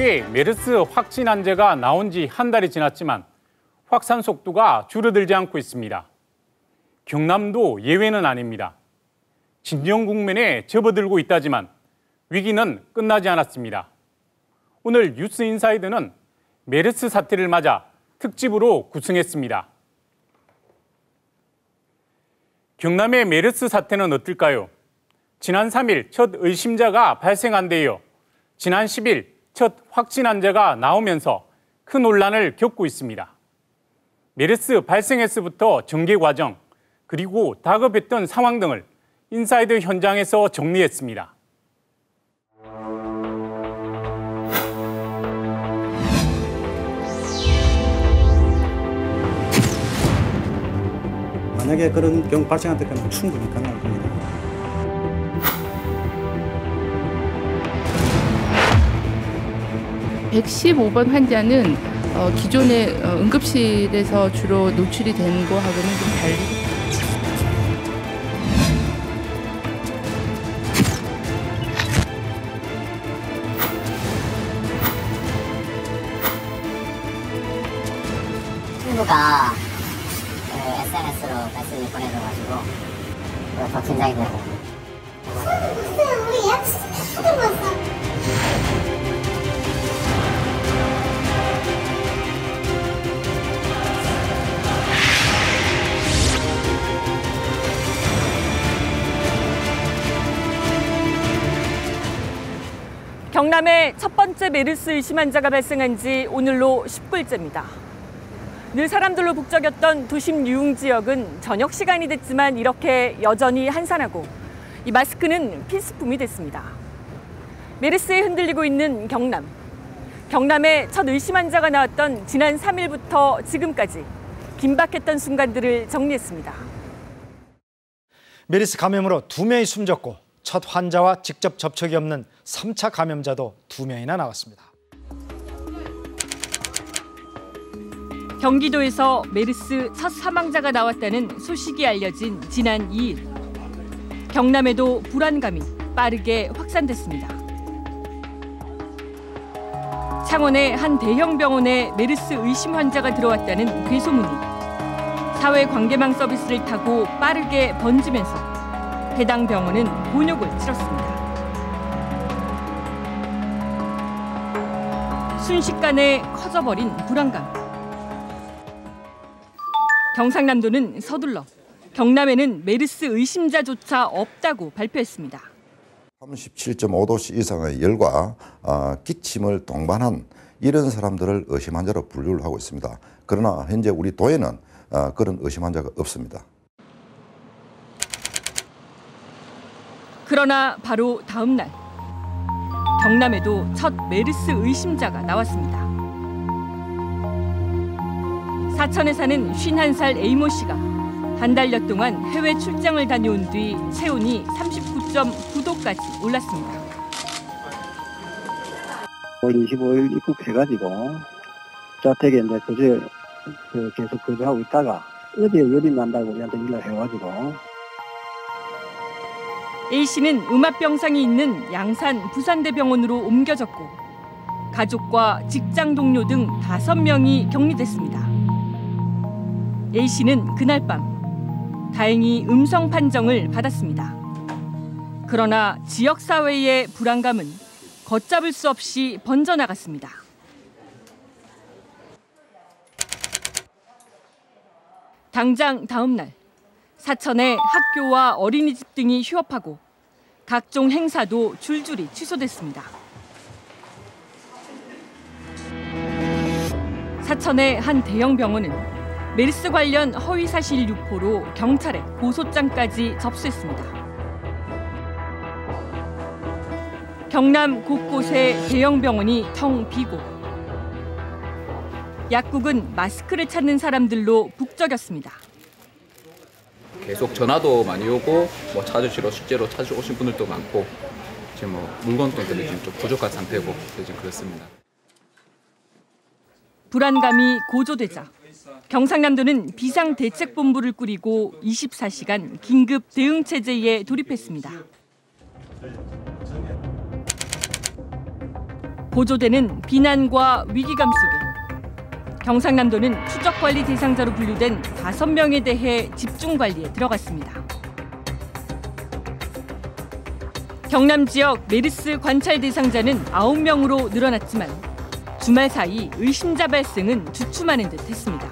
전국에 메르스 확진 환자가 나온 지 한 달이 지났지만 확산 속도가 줄어들지 않고 있습니다. 경남도 예외는 아닙니다. 진정 국면에 접어들고 있다지만 위기는 끝나지 않았습니다. 오늘 뉴스 인사이드는 메르스 사태를 맞아 특집으로 구성했습니다. 경남의 메르스 사태는 어떨까요? 지난 3일 첫 의심자가 발생한 데이어 지난 10일 첫 확진 환자가 나오면서 큰 혼란을 겪고 있습니다. 메르스 발생에서부터 전개 과정, 그리고 다급했던 상황 등을 인사이드 현장에서 정리했습니다. 만약에 그런 경우 발생할 때까지 충분히 가능할 겁니다. (115번) 환자는 기존의 응급실에서 주로 노출이 되는 거하고는 좀 달리 친구가 SNS로 메시지 보내줘가지고 더 긴장이 되고. 우리 예약 시키고 왔어. 경남의 첫 번째 메르스 의심 환자가 발생한 지 오늘로 10일째입니다. 늘 사람들로 북적였던 도심 유흥 지역은 저녁 시간이 됐지만 이렇게 여전히 한산하고 이 마스크는 필수품이 됐습니다. 메르스에 흔들리고 있는 경남. 경남의 첫 의심 환자가 나왔던 지난 3일부터 지금까지 긴박했던 순간들을 정리했습니다. 메르스 감염으로 2명이 숨졌고 첫 환자와 직접 접촉이 없는 3차 감염자도 2명이나 나왔습니다. 경기도에서 메르스 첫 사망자가 나왔다는 소식이 알려진 지난 2일. 경남에도 불안감이 빠르게 확산됐습니다. 창원의 한 대형 병원에 메르스 의심 환자가 들어왔다는 괴소문이 사회관계망 서비스를 타고 빠르게 번지면서 해당 병원은 곤욕을 치렀습니다. 순식간에 커져버린 불안감. 경상남도는 서둘러 경남에는 메르스 의심자조차 없다고 발표했습니다. 37.5도씨 이상의 열과 기침을 동반한 이런 사람들을 의심 환자로 분류를 하고 있습니다. 그러나 현재 우리 도에는 그런 의심 환자가 없습니다. 그러나 바로 다음 날 경남에도 첫 메르스 의심자가 나왔습니다. 사천에 사는 51살 A모 씨가 한 달여 동안 해외 출장을 다녀온 뒤 체온이 39.9도까지 올랐습니다. 올 25일 입국해가지고 자택에 이제 그제 계속 거주하고 있다가 어제 열이 난다고 우리한테 연락해가지고. A 씨는 음압병상이 있는 양산 부산대병원으로 옮겨졌고 가족과 직장 동료 등 5명이 격리됐습니다. A 씨는 그날 밤 다행히 음성 판정을 받았습니다. 그러나 지역사회의 불안감은 걷잡을 수 없이 번져나갔습니다. 당장 다음 날 사천의 학교와 어린이집 등이 휴업하고 각종 행사도 줄줄이 취소됐습니다. 사천의 한 대형 병원은 메르스 관련 허위사실 유포로 경찰에 고소장까지 접수했습니다. 경남 곳곳에 대형 병원이 텅 비고 약국은 마스크를 찾는 사람들로 북적였습니다. 계속 전화도 많이 오고 찾으시러 실제로 찾으오신 분들도 많고 지금 물건도 지금 좀 부족한 상태고 지금 그렇습니다. 불안감이 고조되자 경상남도는 비상대책본부를 꾸리고 24시간 긴급 대응 체제에 돌입했습니다. 고조되는 비난과 위기감 속에 경상남도는 추적관리 대상자로 분류된 5명에 대해 집중관리에 들어갔습니다. 경남 지역 메르스 관찰 대상자는 9명으로 늘어났지만 주말 사이 의심자 발생은 주춤하는 듯 했습니다.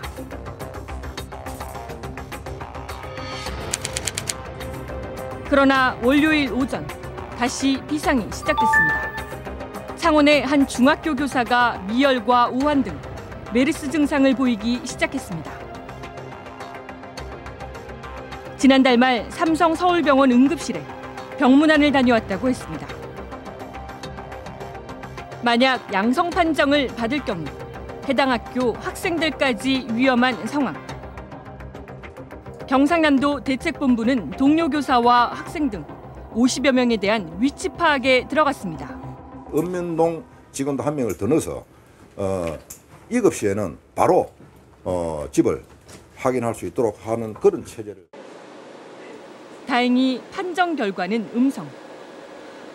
그러나 월요일 오전 다시 비상이 시작됐습니다. 창원의 한 중학교 교사가 미열과 오한 등 메르스 증상을 보이기 시작했습니다. 지난달 말 삼성 서울병원 응급실에 병문안을 다녀왔다고 했습니다. 만약 양성 판정을 받을 경우 해당 학교 학생들까지 위험한 상황. 경상남도 대책본부는 동료 교사와 학생 등 50여 명에 대한 위치 파악에 들어갔습니다. 읍면동 직원도 1명을 더 넣어서 이급 시에는 바로 집을 확인할 수 있도록 하는 그런 체제를. 다행히 판정 결과는 음성.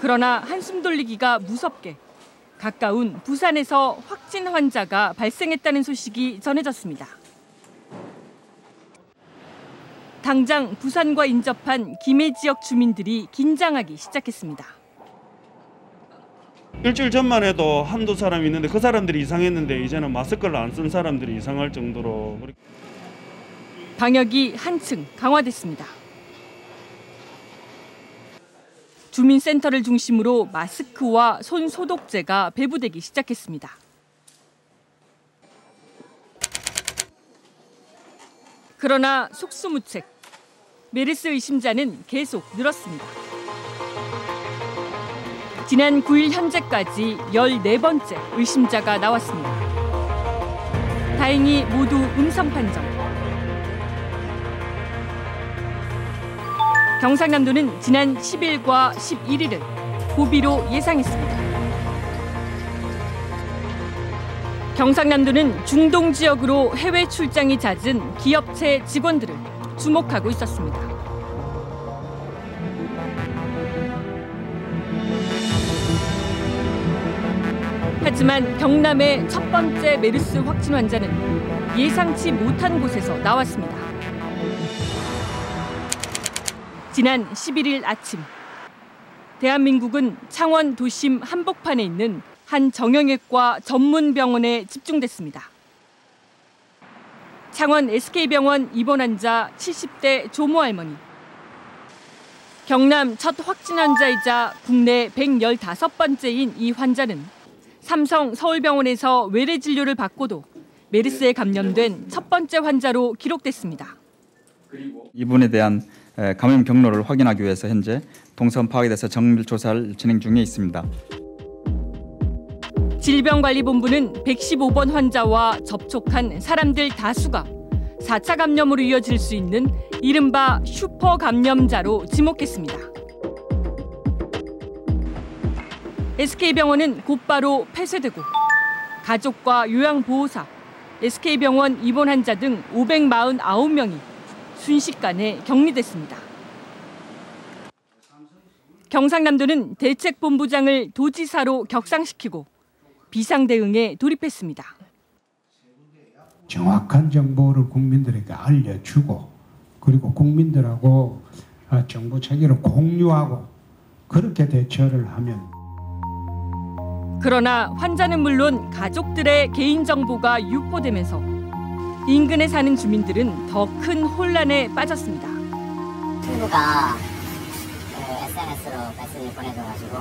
그러나 한숨 돌리기가 무섭게 가까운 부산에서 확진 환자가 발생했다는 소식이 전해졌습니다. 당장 부산과 인접한 김해 지역 주민들이 긴장하기 시작했습니다. 일주일 전만 해도 한두 사람이 있는데 그 사람들이 이상했는데 이제는 마스크를 안 쓴 사람들이 이상할 정도로. 방역이 한층 강화됐습니다. 주민센터를 중심으로 마스크와 손 소독제가 배부되기 시작했습니다. 그러나 속수무책, 메르스 의심자는 계속 늘었습니다. 지난 9일 현재까지 14번째 의심자가 나왔습니다. 다행히 모두 음성 판정. 경상남도는 지난 10일과 11일을 고비로 예상했습니다. 경상남도는 중동 지역으로 해외 출장이 잦은 기업체 직원들을 주목하고 있었습니다. 하지만 경남의 첫 번째 메르스 확진 환자는 예상치 못한 곳에서 나왔습니다. 지난 11일 아침, 대한민국은 창원 도심 한복판에 있는 한 정형외과 전문 병원에 집중됐습니다. 창원 SK병원 입원 환자 70대 조모 할머니. 경남 첫 확진 환자이자 국내 115번째인 이 환자는 삼성 서울병원에서 외래 진료를 받고도 메르스에 감염된 첫 번째 환자로 기록됐습니다. 이분에 대한 감염 경로를 확인하기 위해서 현재 동선 파악에 대해서 정밀 조사를 진행 중에 있습니다. 질병관리본부는 115번 환자와 접촉한 사람들 다수가 4차 감염으로 이어질 수 있는 이른바 슈퍼 감염자로 지목했습니다. SK병원은 곧바로 폐쇄되고 가족과 요양보호사, SK병원 입원 환자 등 549명이 순식간에 격리됐습니다. 경상남도는 대책본부장을 도지사로 격상시키고 비상대응에 돌입했습니다. 정확한 정보를 국민들에게 알려주고 그리고 국민들하고 정보 체계를 공유하고 그렇게 대처를 하면. 그러나 환자는 물론 가족들의 개인정보가 유포되면서 인근에 사는 주민들은 더 큰 혼란에 빠졌습니다. 친구가 SNS로 메시지 보내줘가지고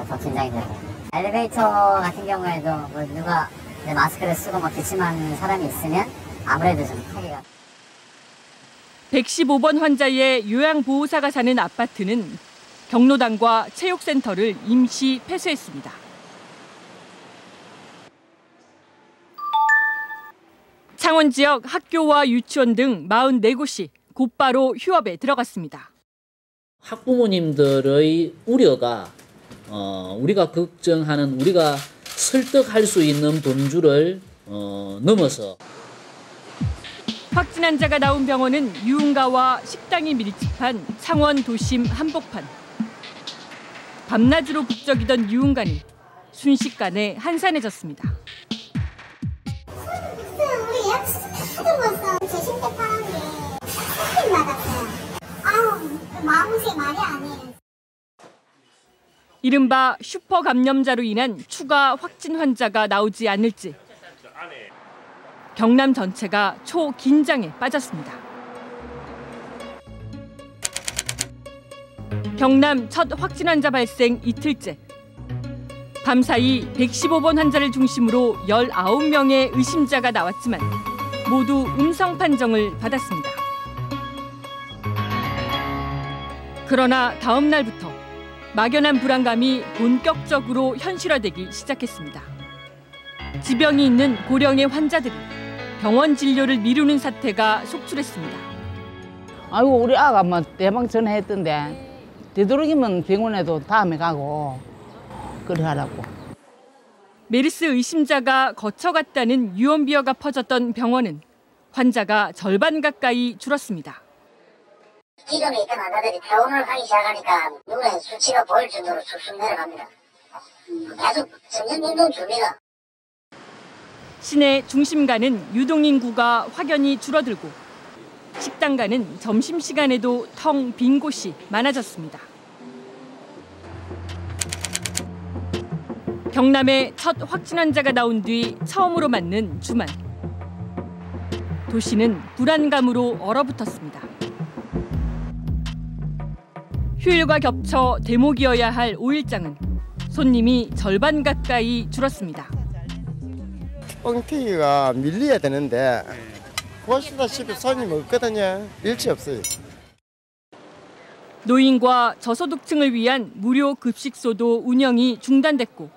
더 긴장이 되고, 엘리베이터 같은 경우에도 뭐 누가 마스크를 쓰고 뭐 기침하는 사람이 있으면 아무래도 좀 하기가. 115번 환자의 요양보호사가 사는 아파트는 경로당과 체육센터를 임시 폐쇄했습니다. 창원 지역 학교와 유치원 등 44곳이 곧바로 휴업에 들어갔습니다. 학부모님들의 우려가 우리가 걱정하는, 우리가 설득할 수 있는 범주를 넘어서. 확진 환자가 나온 병원은 유흥가와 식당이 밀집한 창원 도심 한복판. 밤낮으로 북적이던 유흥가는 순식간에 한산해졌습니다. 우리 약 다 들어왔어. 제 10대 파랑에 사진 받았어요. 아우, 마음새 말이 아니에요. 이른바 슈퍼 감염자로 인한 추가 확진 환자가 나오지 않을지 경남 전체가 초긴장에 빠졌습니다. 경남 첫 확진 환자 발생 이틀째. 밤사이 115번 환자를 중심으로 19명의 의심자가 나왔지만 모두 음성 판정을 받았습니다. 그러나 다음 날부터 막연한 불안감이 본격적으로 현실화되기 시작했습니다. 지병이 있는 고령의 환자들이 병원 진료를 미루는 사태가 속출했습니다. 아이고 우리 아가 뭐 대방 전화했던데 되도록이면 병원에도 다음에 가고 그래 하라고. 메르스 의심자가 거쳐갔다는 유언비어가 퍼졌던 병원은 환자가 절반 가까이 줄었습니다. 기존에 있던 환자들이 퇴원을 하기 시작하니까 눈에 수치가 보일 정도로 쑥쑥 내려갑니다. 계속 점점 인동 줍니다. 시내 중심가는 유동인구가 확연히 줄어들고 식당가는 점심시간에도 텅 빈 곳이 많아졌습니다. 경남에 첫 확진 환자가 나온 뒤 처음으로 맞는 주말. 도시는 불안감으로 얼어붙었습니다. 휴일과 겹쳐 대목이어야 할 5일장은 손님이 절반 가까이 줄었습니다. 뻥튀기가 밀려야 되는데 보시다시피 손님 없거든요. 일치 없어요. 노인과 저소득층을 위한 무료 급식소도 운영이 중단됐고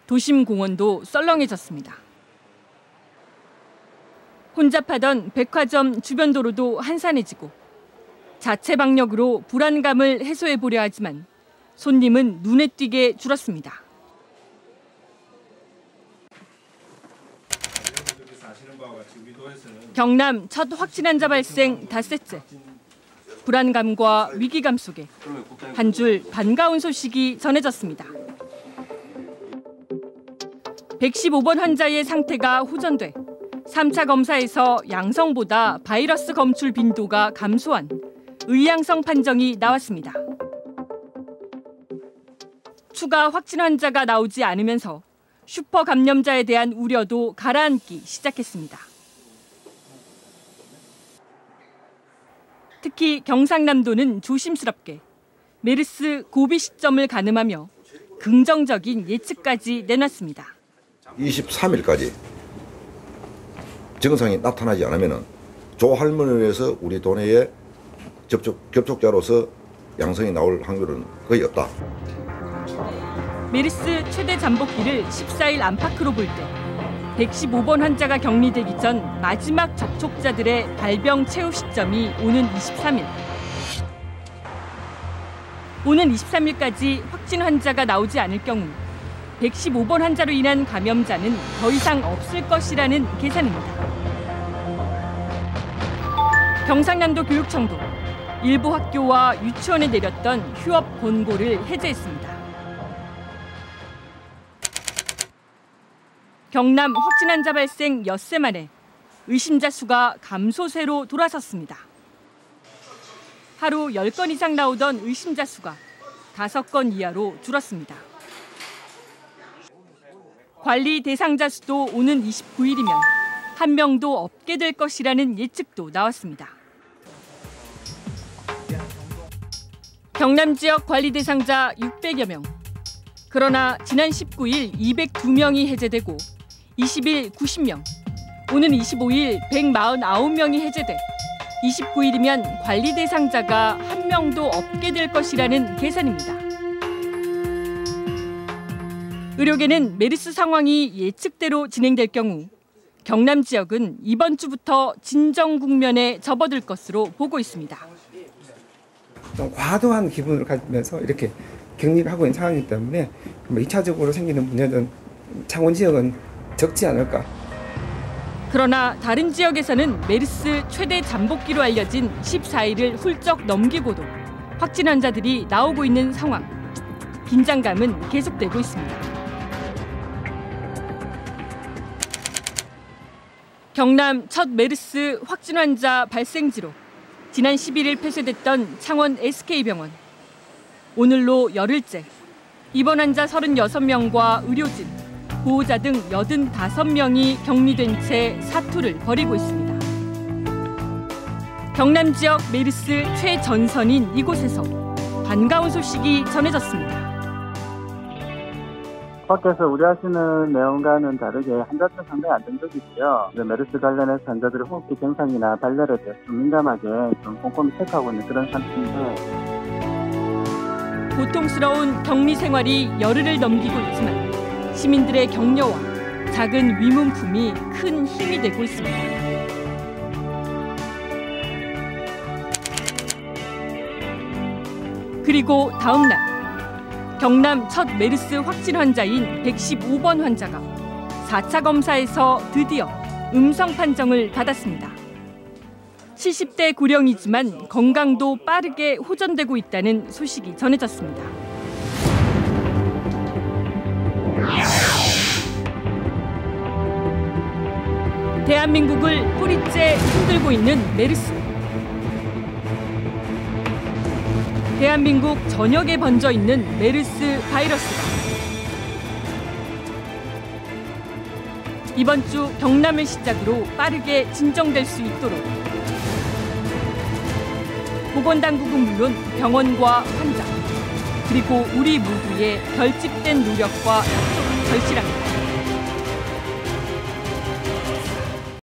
도심 공원도 썰렁해졌습니다. 혼잡하던 백화점 주변 도로도 한산해지고 자체 방역으로 불안감을 해소해 보려 하지만 손님은 눈에 띄게 줄었습니다. 경남 첫 확진 환자 발생 닷새째. 불안감과 위기감 속에 한 줄 반가운 소식이 전해졌습니다. 115번 환자의 상태가 호전돼 3차 검사에서 양성보다 바이러스 검출 빈도가 감소한 의양성 판정이 나왔습니다. 추가 확진 환자가 나오지 않으면서 슈퍼 감염자에 대한 우려도 가라앉기 시작했습니다. 특히 경상남도는 조심스럽게 메르스 고비 시점을 가늠하며 긍정적인 예측까지 내놨습니다. 23일까지 증상이 나타나지 않으면 조할머니에서 우리 도내에 접촉자로서 양성이 나올 확률은 거의 없다. 메르스 최대 잠복기를 14일 안팎으로 볼 때 115번 환자가 격리되기 전 마지막 접촉자들의 발병 최후 시점이 오는 23일. 오는 23일까지 확진 환자가 나오지 않을 경우 115번 환자로 인한 감염자는 더 이상 없을 것이라는 계산입니다. 경상남도 교육청도 일부 학교와 유치원에 내렸던 휴업 권고를 해제했습니다. 경남 확진 환자 발생 엿새 만에 의심자 수가 감소세로 돌아섰습니다. 하루 10건 이상 나오던 의심자 수가 5건 이하로 줄었습니다. 관리 대상자 수도 오는 29일이면 1명도 없게 될 것이라는 예측도 나왔습니다. 경남 지역 관리 대상자 600여 명. 그러나 지난 19일 202명이 해제되고 20일 90명, 오는 25일 149명이 해제돼 29일이면 관리 대상자가 1명도 없게 될 것이라는 계산입니다. 의료계는 메르스 상황이 예측대로 진행될 경우 경남 지역은 이번 주부터 진정 국면에 접어들 것으로 보고 있습니다. 좀 과도한 기분을 가지면서 이렇게 격리를 하고 있는 상황이기 때문에 2차적으로 생기는 문제는 창원 지역은 적지 않을까. 그러나 다른 지역에서는 메르스 최대 잠복기로 알려진 14일을 훌쩍 넘기고도 확진 환자들이 나오고 있는 상황. 긴장감은 계속되고 있습니다. 경남 첫 메르스 확진 환자 발생지로 지난 11일 폐쇄됐던 창원 SK병원. 오늘로 열흘째. 입원 환자 36명과 의료진, 보호자 등 85명이 격리된 채 사투를 벌이고 있습니다. 경남 지역 메르스 최전선인 이곳에서 반가운 소식이 전해졌습니다. 밖에서 우려하시는 내용과는 다르게 환자층 상당히 안정적이고요. 메르스 관련해서 환자들의 호흡기 증상이나 발열에 대해 좀 민감하게 좀 꼼꼼히 체크하고 있는 그런 상태인데, 고통스러운 격리 생활이 열흘을 넘기고 있지만 시민들의 격려와 작은 위문품이 큰 힘이 되고 있습니다. 그리고 다음 날 경남 첫 메르스 확진 환자인 115번 환자가 4차 검사에서 드디어 음성 판정을 받았습니다. 70대 고령이지만 건강도 빠르게 호전되고 있다는 소식이 전해졌습니다. 대한민국을 뿌리째 흔들고 있는 메르스. 대한민국 전역에 번져 있는 메르스 바이러스가 이번 주 경남을 시작으로 빠르게 진정될 수 있도록 보건당국은 물론 병원과 환자 그리고 우리 모두의 결집된 노력과 약속이 절실합니다.